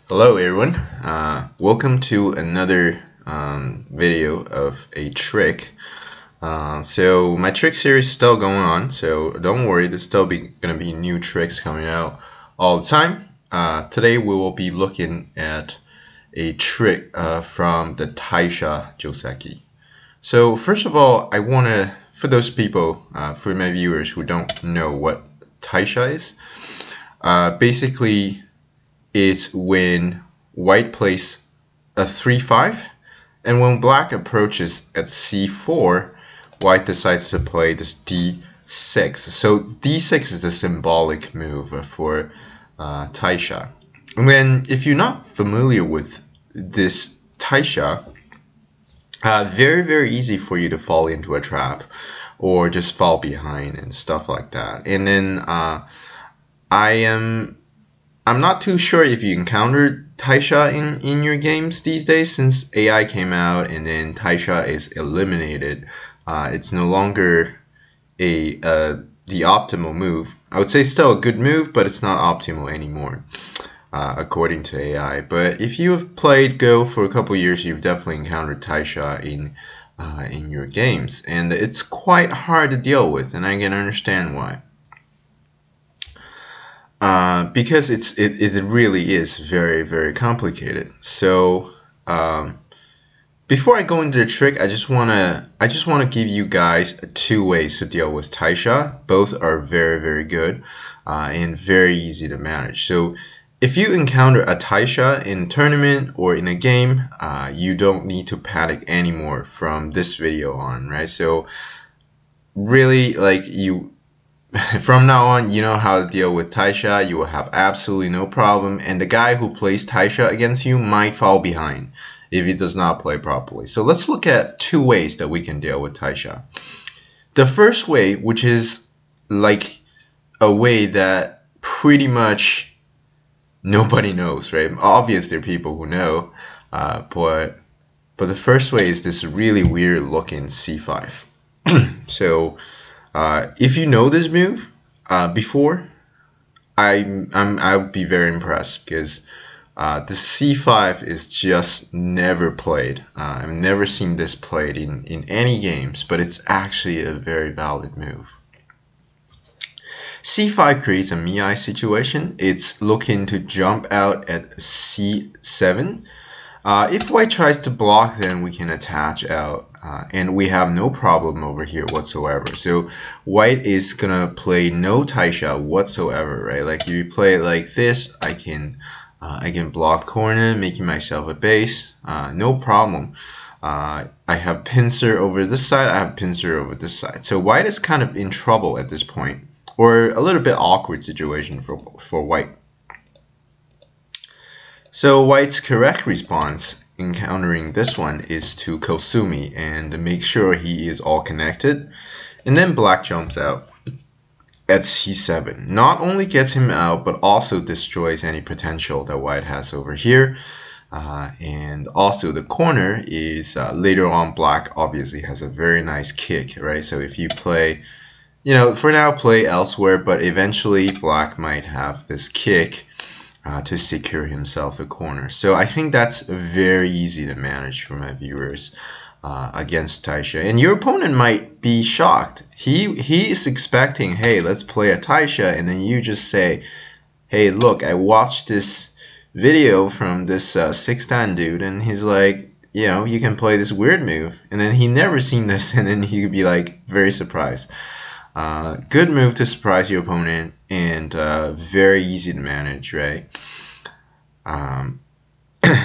Hello everyone, welcome to another video of a trick. So my trick series is still going on, so don't worry, there's still going to be new tricks coming out all the time. Today we will be looking at a trick from the Taisha Joseki. So first of all, I want to, for those people, for my viewers who don't know what Taisha is, basically it's when white plays a 3-5, and when black approaches at c4, white decides to play this d6. So d6 is the symbolic move for Taisha. And then if you're not familiar with this Taisha, very easy for you to fall into a trap or just fall behind and stuff like that. And then I'm not too sure if you encountered Taisha in your games these days, since AI came out and then Taisha is eliminated. It's no longer the optimal move. I would say still a good move, but it's not optimal anymore, according to AI. But if you have played Go for a couple years, you've definitely encountered Taisha in your games, and it's quite hard to deal with, and I can understand why. Because it really is very complicated. So before I go into the trick, I just wanna give you guys 2 ways to deal with Taisha. Both are very good and very easy to manage. So if you encounter a Taisha in a tournament or in a game, you don't need to panic anymore from this video on, right? So really, like, from now on, you know how to deal with Taisha. You will have absolutely no problem, and the guy who plays Taisha against you might fall behind if he does not play properly. So let's look at 2 ways that we can deal with Taisha. The first way, which is like a way that pretty much nobody knows, right? Obviously there are people who know, but the first way is this really weird looking c5. So if you know this move before, I would be very impressed, because the c5 is just never played. I've never seen this played in any games, but it's actually a very valid move. c5 creates a Miai situation. It's looking to jump out at c7. If white tries to block, then we can attach out, and we have no problem over here whatsoever. So white is gonna play no Taisha whatsoever, right? Like if you play it like this, I can block corner, making myself a base, no problem. I have pincer over this side, I have pincer over this side. So white is kind of in trouble at this point, or a little bit awkward situation for white. So white's correct response encountering this one is to Kosumi and make sure he is all connected, and then black jumps out at c7. Not only gets him out, but also destroys any potential that white has over here, and also the corner is later on black obviously has a very nice kick, right? So if you play, you know, for now play elsewhere, but eventually black might have this kick to secure himself the corner. So I think that's very easy to manage for my viewers against Taisha. And your opponent might be shocked. He is expecting, hey, let's play a Taisha, and then you just say, hey, look, I watched this video from this 6'10" dude, and he's like, you know, you can play this weird move, and then he never seen this, and then he could be like very surprised. Good move to surprise your opponent, and very easy to manage, right?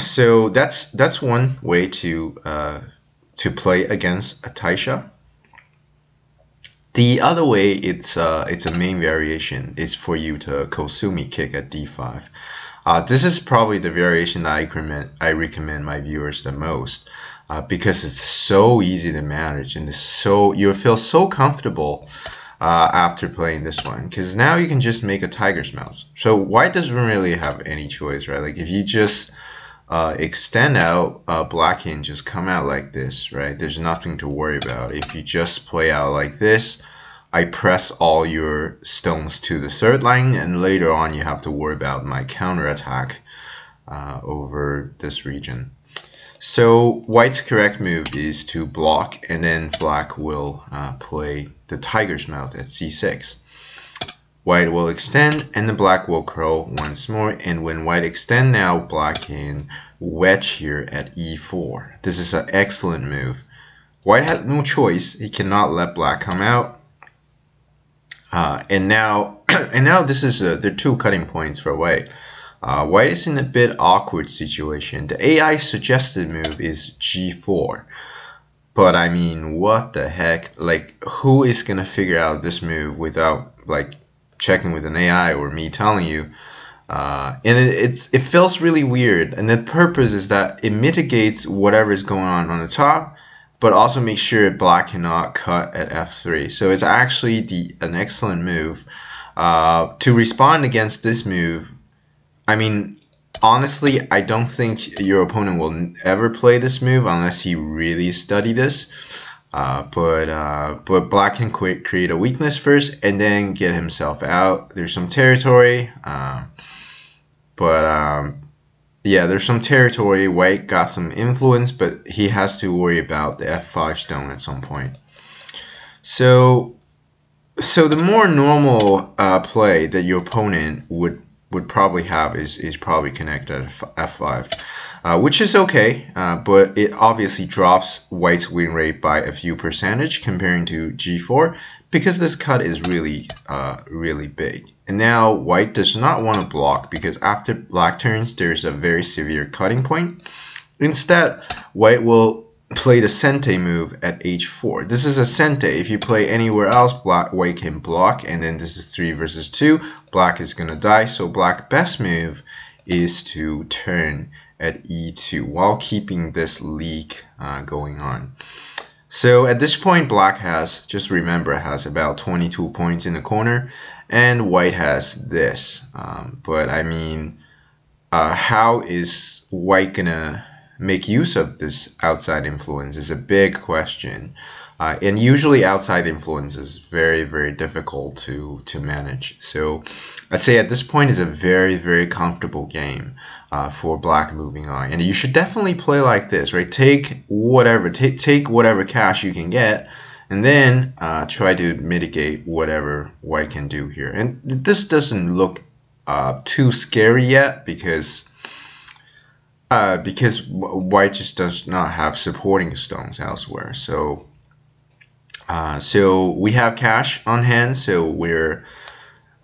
So that's one way to play against a Taisha. The other way, it's a main variation, is for you to Kosumi kick at d5. This is probably the variation that I recommend my viewers the most, because it's so easy to manage, and you feel so comfortable after playing this one, because now you can just make a tiger's mouse. So white doesn't really have any choice, right? Like if you just extend out, black can just come out like this, right? There's nothing to worry about. If you just play out like this, I press all your stones to the third line, and later on you have to worry about my counterattack over this region. So white's correct move is to block, and then black will play the tiger's mouth at c6. White will extend, and the black will curl once more, and when white extend now, black can wedge here at e4. This is an excellent move. White has no choice. He cannot let black come out. And now this is there are two cutting points for white. White is in a bit awkward situation. The AI suggested move is g4, but I mean, what the heck? Like, who is gonna figure out this move without like checking with an AI or me telling you? And it feels really weird. And the purpose is that it mitigates whatever is going on the top, but also makes sure black cannot cut at f3. So it's actually an excellent move. To respond against this move, I mean, honestly, I don't think your opponent will ever play this move unless he really studied this. But black can create a weakness first and then get himself out. There's some territory, yeah, there's some territory. White got some influence, but he has to worry about the f5 stone at some point. So the more normal play that your opponent would probably have is probably connect at f5, which is okay, but it obviously drops white's win rate by a few percentage comparing to g4 because this cut is really really big. And now white does not want to block because after black turns there's a very severe cutting point. Instead, white will play the sente move at h4. This is a sente. If you play anywhere else, white can block, and then this is 3 versus 2. Black is gonna die, so black's best move is to turn at e2 while keeping this leak going on. So at this point, black has, just remember, has about 22 points in the corner, and white has this. But I mean, how is white gonna make use of this outside influence is a big question, and usually outside influence is very, very difficult to manage. So I'd say at this point is a very, very comfortable game for black moving on, and you should definitely play like this, right? Take whatever cash you can get, and then try to mitigate whatever white can do here. And this doesn't look too scary yet because white just does not have supporting stones elsewhere. So we have cash on hand, so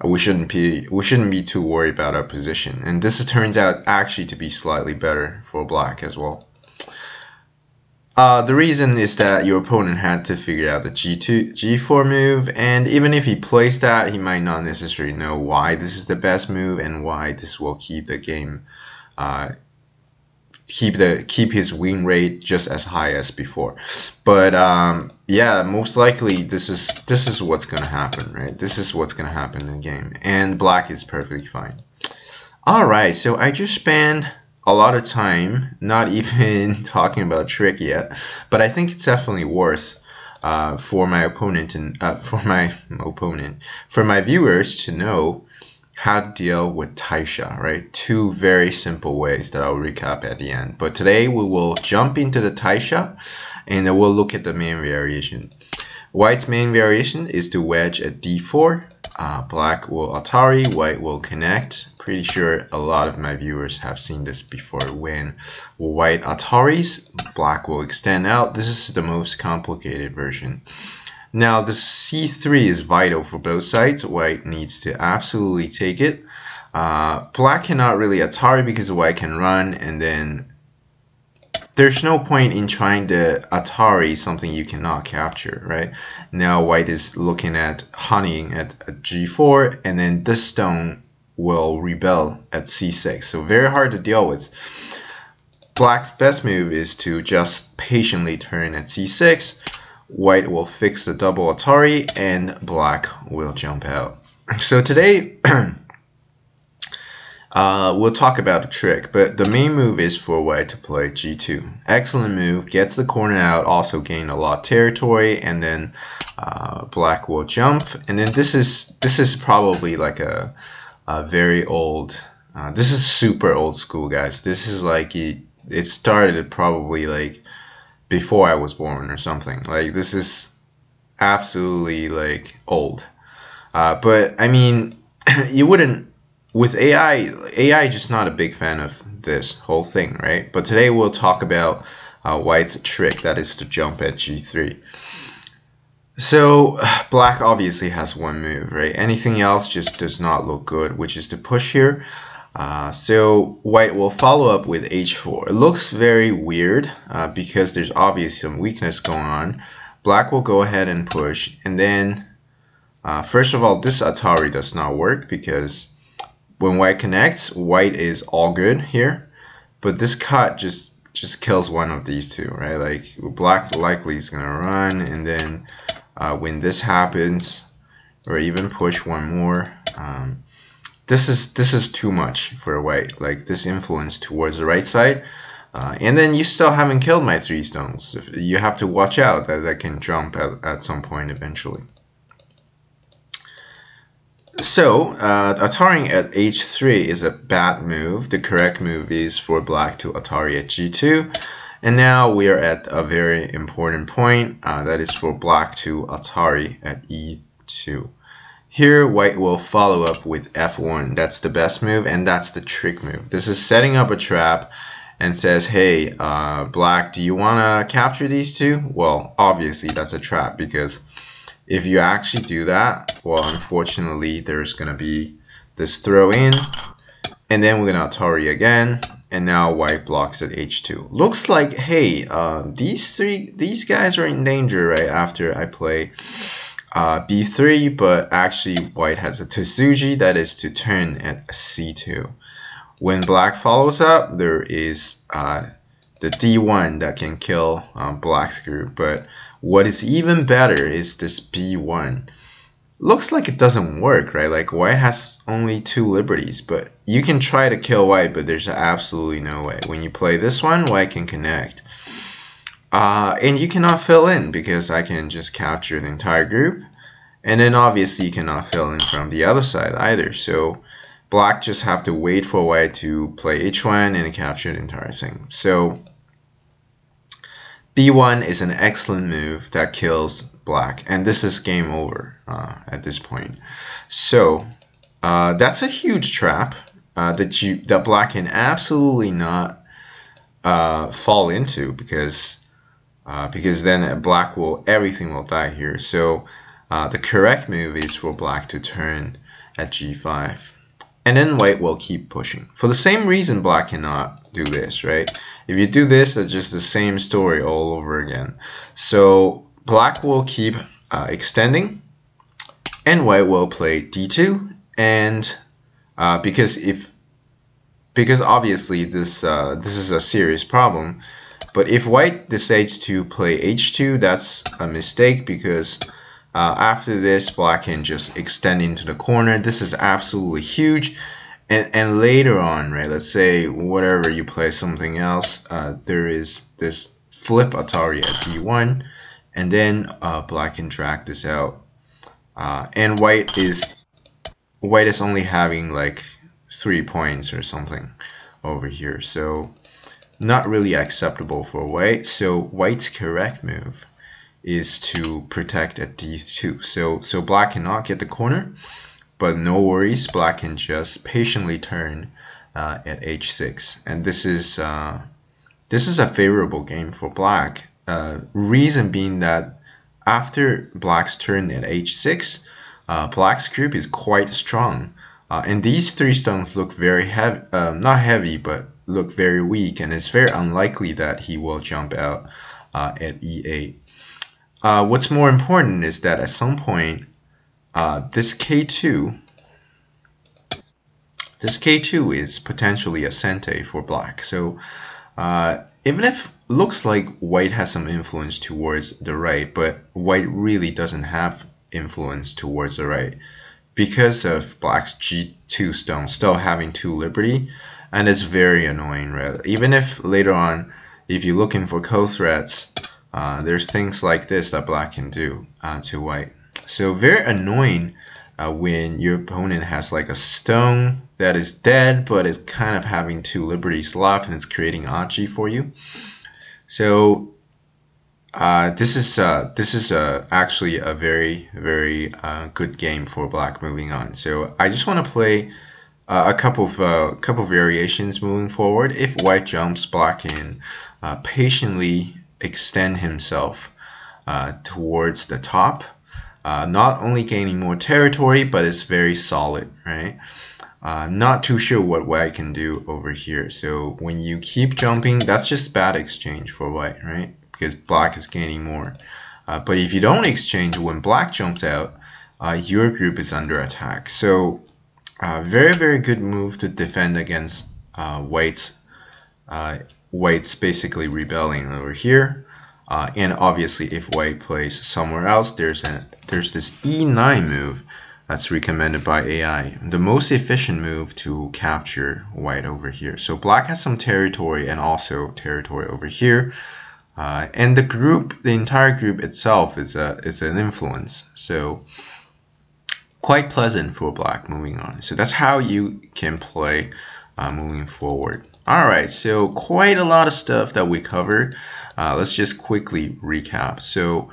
we shouldn't be too worried about our position. And this turns out actually to be slightly better for black as well. The reason is that your opponent had to figure out the g4 move, and even if he plays that, he might not necessarily know why this is the best move and why this will keep the game keep his win rate just as high as before. But yeah, most likely this is what's gonna happen, right? This is what's gonna happen in the game, and black is perfectly fine. All right, so I just spent a lot of time not even talking about trick yet, but I think it's definitely worth for my opponent and for my viewers to know how to deal with Taisha, right? Two very simple ways that I'll recap at the end. But today we will jump into the Taisha and then we'll look at the main variation. White's main variation is to wedge at d4. Black will Atari, white will connect. Pretty sure a lot of my viewers have seen this before. When white Ataris, black will extend out. This is the most complicated version. Now the c3 is vital for both sides. White needs to absolutely take it. Black cannot really Atari because white can run, and then there's no point in trying to Atari something you cannot capture, right? Now white is looking at honeying at g4, and then this stone will rebel at c6. So very hard to deal with. Black's best move is to just patiently turn at c6. White will fix the double Atari, and black will jump out. So today, we'll talk about a trick, but the main move is for white to play g2. Excellent move, gets the corner out, also gain a lot of territory, and then black will jump. And then this is probably like a very old This is super old school, guys. This is like it started probably like before I was born or something. Like this is absolutely like old. But I mean, you wouldn't with AI. AI just not a big fan of this whole thing, right? But today we'll talk about White's trick, that is to jump at G3. So Black obviously has one move, right? Anything else just does not look good, which is to push here. So White will follow up with H4. It looks very weird because there's obviously some weakness going on. Black will go ahead and push, and then first of all, this Atari does not work because when White connects, White is all good here, but this cut just kills one of these two, right? Like Black likely is gonna run, and then when this happens, or even push one more, this is too much for White. Like this influence towards the right side, and then you still haven't killed my 3 stones. You have to watch out that can jump at some point eventually. So Atari at H3 is a bad move. The correct move is for Black to Atari at G2. And now we are at a very important point. That is for Black to Atari at E2. Here White will follow up with F1. That's the best move, and that's the trick move. This is setting up a trap and says, hey, Black, do you want to capture these two? Well, obviously that's a trap, because if you actually do that, well, unfortunately, there's going to be this throw in, and then we're going to Atari again, and now White blocks at H2. Looks like, hey, these guys are in danger right after I play B3, but actually White has a Tsuji, that is to turn at C2. When Black follows up, there is the D1 that can kill Black's group, but what is even better is this B1. Looks like it doesn't work, right? Like White has only 2 liberties, but you can try to kill White, but there's absolutely no way. When you play this one, White can connect. And you cannot fill in because I can just capture the entire group. And then obviously you cannot fill in from the other side either. So Black just have to wait for White to play H1 and capture the entire thing. So B1 is an excellent move that kills Black, and this is game over at this point. So that's a huge trap that Black can absolutely not fall into, because then Black everything will die here. So the correct move is for Black to turn at G5. And then White will keep pushing. For the same reason Black cannot do this, right? If you do this, that's just the same story all over again. So Black will keep extending, and White will play D2. And because obviously this is a serious problem. But if White decides to play H2, that's a mistake, because after this, Black can just extend into the corner. This is absolutely huge. And later on, right, let's say whatever you play something else, there is this flip Atari at D1, and then Black can drag this out. And White is only having like 3 points or something over here, so not really acceptable for White. So White's correct move is to protect at D2. So Black cannot get the corner, but no worries, Black can just patiently turn at H6, and this is a favorable game for Black. Reason being that after Black's turn at H6, Black's group is quite strong, and these 3 stones look very heavy, not heavy, but look very weak, and it's very unlikely that he will jump out at E8. What's more important is that at some point, this K2 is potentially a Sente for Black. So even if it looks like White has some influence towards the right, but White really doesn't have influence towards the right because of Black's G2 stone still having 2 liberty, and it's very annoying, right? Even if later on, if you're looking for co-threats, there's things like this that Black can do to White. So very annoying when your opponent has like a stone that is dead, but it's kind of having 2 liberties left, and it's creating Achi for you. So this is actually a very good game for black moving on. So I just want to play a couple of variations moving forward. If white jumps, black can patiently extend himself towards the top, not only gaining more territory, but it's very solid, right? Not too sure what white can do over here. So when you keep jumping, that's just bad exchange for white, right? Because black is gaining more. But if you don't exchange, when black jumps out, your group is under attack. So very good move to defend against white's basically rebelling over here. And obviously, if white plays somewhere else, there's this E9 move that's recommended by AI, the most efficient move to capture white over here. So black has some territory and also territory over here, and the entire group itself is an influence. So quite pleasant for black moving on. So that's how you can play moving forward. All right, so quite a lot of stuff that we covered. Let's just quickly recap. So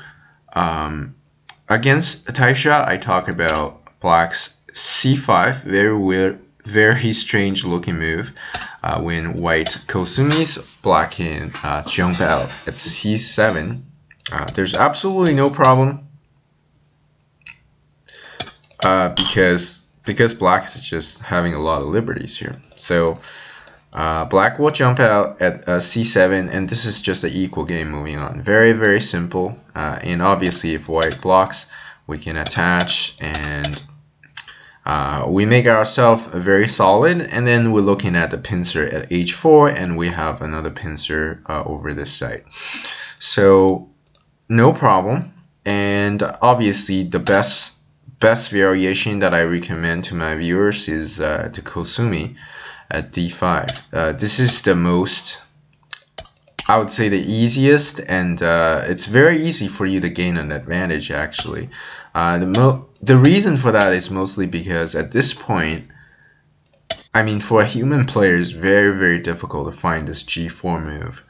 against Taisha, I talk about black's c5, very weird, very strange looking move. When white Kosumis, black can jump out at c7. There's absolutely no problem because black is just having a lot of liberties here. So black will jump out at c7, and this is just an equal game moving on. Very simple. And obviously, if white blocks, we can attach, and we make ourselves very solid. And then we're looking at the pincer at h4, and we have another pincer over this side. So no problem. And obviously, the best variation that I recommend to my viewers is the Kosumi at d5. This is the most, I would say, the easiest, and it's very easy for you to gain an advantage actually. The reason for that is mostly because at this point, I mean, for a human player, it's very difficult to find this g4 move.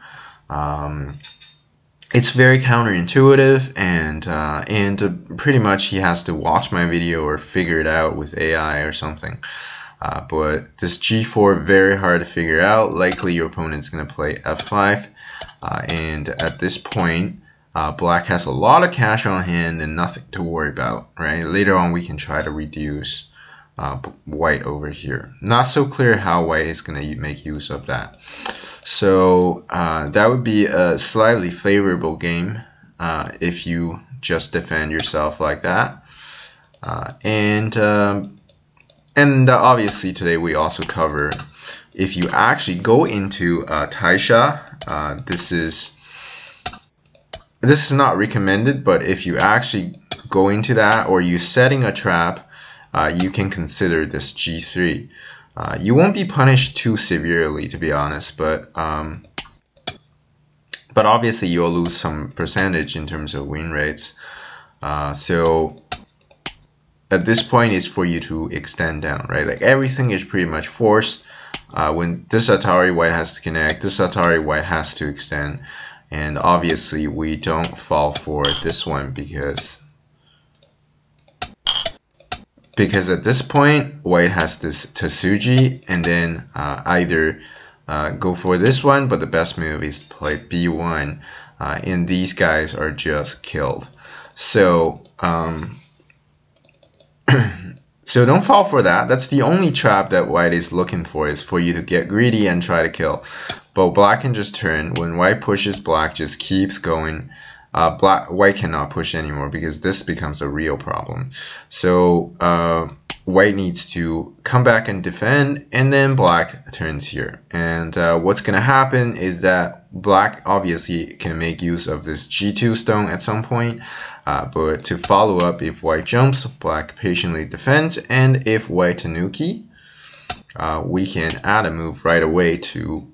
It's very counterintuitive, and pretty much he has to watch my video or figure it out with AI or something. But this g4, very hard to figure out. Likely your opponent's going to play f5, and at this point, black has a lot of cash on hand and nothing to worry about, right? Later on, we can try to reduce white over here. Not so clear how white is going to make use of that. So that would be a slightly favorable game if you just defend yourself like that. And obviously today we also cover, if you actually go into Taisha, this is not recommended, but if you actually go into that, or you're setting a trap, you can consider this g3. You won't be punished too severely, to be honest, but obviously you'll lose some percentage in terms of win rates. So at this point is for you to extend down, right? Like everything is pretty much forced. When this Atari, white has to connect, this Atari, white has to extend. And obviously we don't fall for this one because at this point white has this Tasuji, and then either go for this one, but the best move is to play b1, and these guys are just killed. So so don't fall for that. That's the only trap that white is looking for, is for you to get greedy and try to kill. But black can just turn. When white pushes, black just keeps going. White cannot push anymore because this becomes a real problem. So white needs to come back and defend, and then black turns here. And what's going to happen is that black obviously can make use of this g2 stone at some point. But to follow up, if white jumps, black patiently defends, and if white tanuki, we can add a move right away to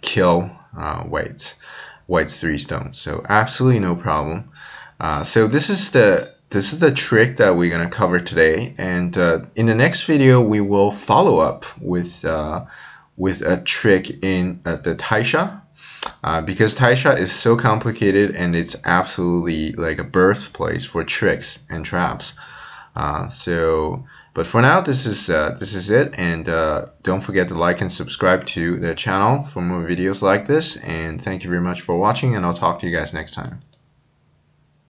kill white's 3 stones. So absolutely no problem. So this is the this is the trick that we're gonna cover today, and in the next video we will follow up with a trick in the Taisha, because Taisha is so complicated and it's absolutely like a birthplace for tricks and traps. But for now, this is it, and don't forget to like and subscribe to the channel for more videos like this. And thank you very much for watching, and I'll talk to you guys next time.